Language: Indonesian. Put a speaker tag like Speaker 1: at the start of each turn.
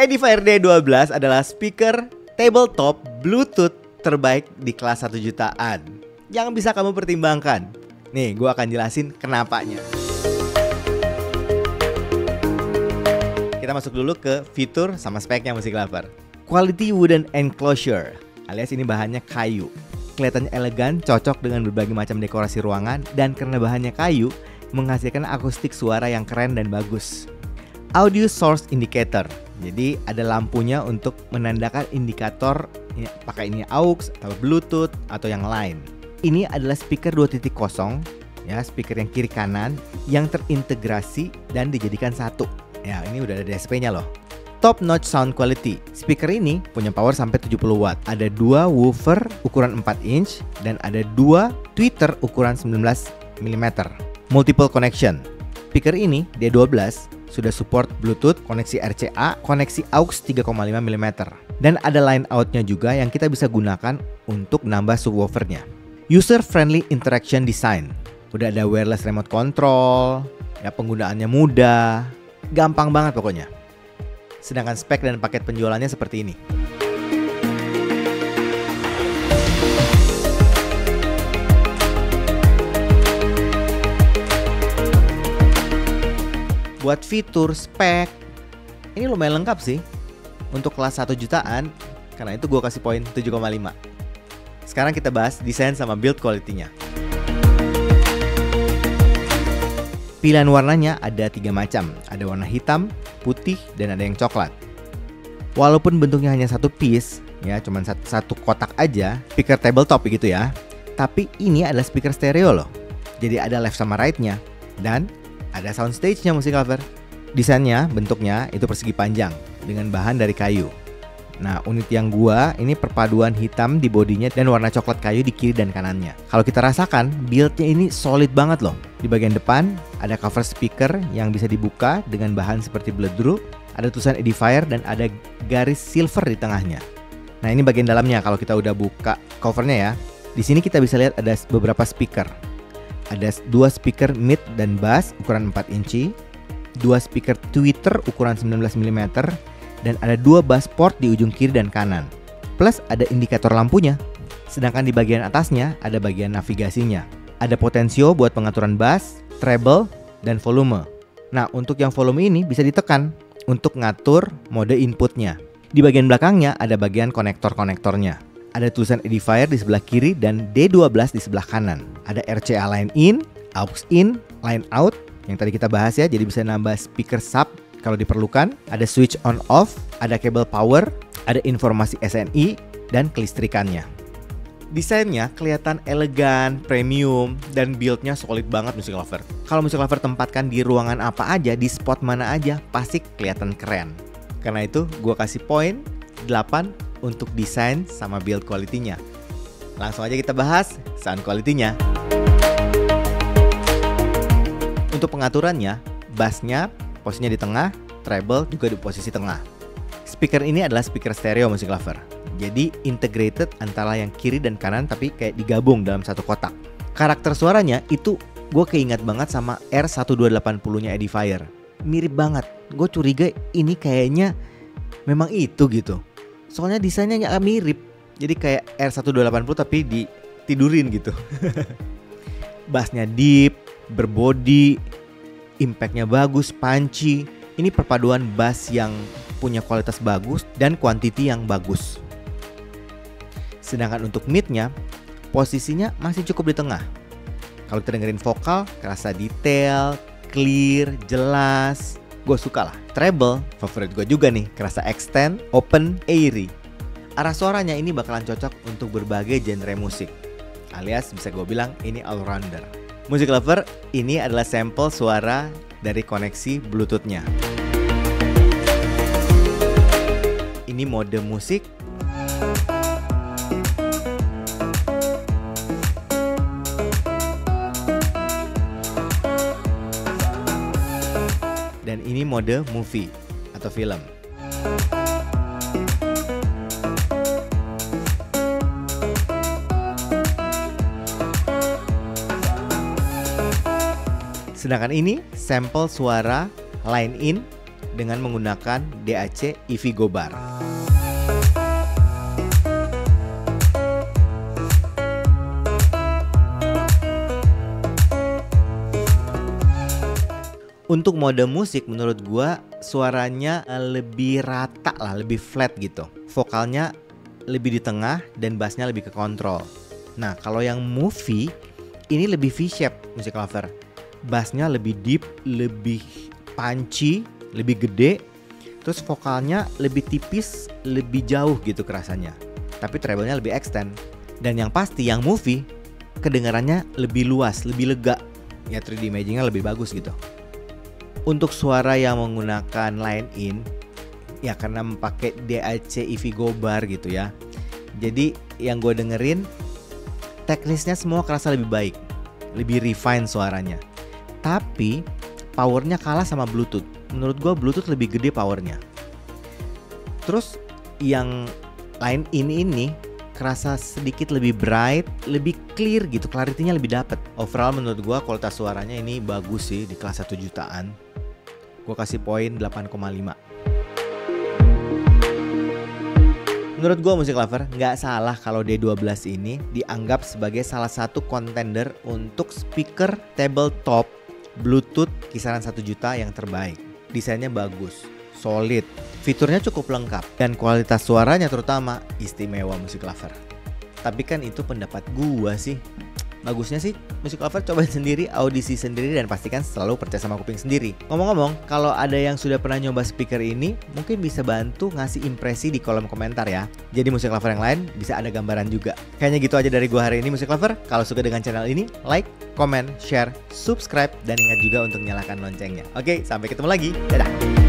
Speaker 1: Edifier D12 adalah speaker tabletop Bluetooth terbaik di kelas 1 jutaan yang bisa kamu pertimbangkan. Nih, gue akan jelasin kenapanya. Kita masuk dulu ke fitur sama speknya Music Lover. Quality wooden enclosure, alias ini bahannya kayu. Kelihatannya elegan, cocok dengan berbagai macam dekorasi ruangan, dan karena bahannya kayu, menghasilkan akustik suara yang keren dan bagus. Audio source indicator, jadi ada lampunya untuk menandakan indikator pakai ini aux atau Bluetooth atau yang lain. Ini adalah speaker 2.0, ya, speaker yang kiri kanan yang terintegrasi dan dijadikan satu. Ya, ini udah ada DSP-nya loh. Top notch sound quality. Speaker ini punya power sampai 70 watt. Ada 2 woofer ukuran 4 inch dan ada 2 tweeter ukuran 19 mm. Multiple connection. Speaker ini D12 sudah support Bluetooth, koneksi RCA, koneksi AUX 3,5 mm. Dan ada line out-nya juga yang kita bisa gunakan untuk nambah subwoofernya. User friendly interaction design. Udah ada wireless remote control, ya, penggunaannya mudah, gampang banget pokoknya. Sedangkan spek dan paket penjualannya seperti ini. Buat fitur, spek, ini lumayan lengkap sih. Untuk kelas 1 jutaan, karena itu gue kasih poin 7,5. Sekarang kita bahas desain sama build quality-nya. Pilihan warnanya ada 3 macam. Ada warna hitam, putih, dan ada yang coklat. Walaupun bentuknya hanya satu piece, ya, cuman satu kotak aja, speaker tabletop gitu ya. Tapi ini adalah speaker stereo loh. Jadi ada left sama right-nya. Dan ada soundstage-nya Music Lover. Desainnya, bentuknya itu persegi panjang dengan bahan dari kayu. Nah, unit yang gua ini perpaduan hitam di bodinya dan warna coklat kayu di kiri dan kanannya. Kalau kita rasakan, build-nya ini solid banget loh. Di bagian depan ada cover speaker yang bisa dibuka dengan bahan seperti bleedruk, ada tulisan Edifier dan ada garis silver di tengahnya. Nah, ini bagian dalamnya kalau kita udah buka covernya ya. Di sini kita bisa lihat ada beberapa speaker. Ada 2 speaker mid dan bass ukuran 4 inci, 2 speaker tweeter ukuran 19 mm, dan ada 2 bass port di ujung kiri dan kanan. Plus ada indikator lampunya. Sedangkan di bagian atasnya ada bagian navigasinya. Ada potensio buat pengaturan bass, treble, dan volume. Nah, untuk yang volume ini bisa ditekan untuk ngatur mode inputnya. Di bagian belakangnya ada bagian konektor-konektornya. Ada tulisan Edifier di sebelah kiri dan D12 di sebelah kanan. Ada RCA line in, aux in, line out yang tadi kita bahas ya, jadi bisa nambah speaker sub kalau diperlukan. Ada switch on off, ada kabel power, ada informasi SNI dan kelistrikannya. Desainnya kelihatan elegan, premium, dan build-nya solid banget Music Lover. Kalau Music Lover tempatkan di ruangan apa aja, di spot mana aja, pasti kelihatan keren. Karena itu gue kasih poin 8 untuk desain sama build quality-nya. Langsung aja kita bahas sound quality-nya. Untuk pengaturannya, bass-nya posisinya di tengah, treble juga di posisi tengah. Speaker ini adalah speaker stereo Music Lover. Jadi integrated antara yang kiri dan kanan tapi kayak digabung dalam satu kotak. Karakter suaranya itu gue keingat banget sama R1280-nya Edifier. Mirip banget. Gue curiga ini kayaknya memang itu gitu. Soalnya desainnya nggak mirip. Jadi kayak R1280 tapi ditidurin gitu. Bassnya deep, berbody, impactnya bagus, punchy. Ini perpaduan bass yang punya kualitas bagus dan quantity yang bagus. Sedangkan untuk midnya, posisinya masih cukup di tengah. Kalau kita dengerin vokal, kerasa detail, clear, jelas. Gue suka lah. Treble, favorit gue juga nih, kerasa extend, open, airy. Arah suaranya ini bakalan cocok untuk berbagai genre musik. Alias bisa gue bilang ini all-rounder. Music Lover, ini adalah sampel suara dari koneksi Bluetooth-nya. Ini mode musik. Dan ini mode movie atau film. Sedangkan ini sampel suara line in dengan menggunakan DAC EV Go Bar. Untuk mode musik menurut gua suaranya lebih rata lah, lebih flat gitu. Vokalnya lebih di tengah dan bassnya lebih ke kontrol. Nah kalau yang movie ini lebih V-shape Music Lover. Bassnya lebih deep, lebih punchy, lebih gede. Terus vokalnya lebih tipis, lebih jauh gitu kerasanya. Tapi treble-nya lebih extend. Dan yang pasti yang movie kedengarannya lebih luas, lebih lega. Ya 3D imaging-nya lebih bagus gitu. Untuk suara yang menggunakan line in, ya karena memakai DAC EV Go Bar gitu ya. Jadi yang gue dengerin teknisnya semua kerasa lebih baik, lebih refine suaranya. Tapi powernya kalah sama Bluetooth. Menurut gue Bluetooth lebih gede powernya. Terus yang line in ini kerasa sedikit lebih bright, lebih clear gitu, clarity-nya lebih dapet. Overall menurut gue kualitas suaranya ini bagus sih di kelas 1 jutaan. Gue kasih poin 8,5. Menurut gue Music Lover nggak salah kalau D12 ini dianggap sebagai salah satu contender untuk speaker tabletop Bluetooth kisaran 1 juta yang terbaik. Desainnya bagus, solid, fiturnya cukup lengkap, dan kualitas suaranya terutama istimewa Music Lover. Tapi kan itu pendapat gua sih. Bagusnya sih Music Lover cobain sendiri, audisi sendiri, dan pastikan selalu percaya sama kuping sendiri. Ngomong-ngomong, kalau ada yang sudah pernah nyoba speaker ini, mungkin bisa bantu ngasih impresi di kolom komentar ya. Jadi Music Lover yang lain bisa ada gambaran juga. Kayaknya gitu aja dari gua hari ini Music Lover. Kalau suka dengan channel ini, like, comment, share, subscribe, dan ingat juga untuk nyalakan loncengnya. Oke, sampai ketemu lagi. Dadah.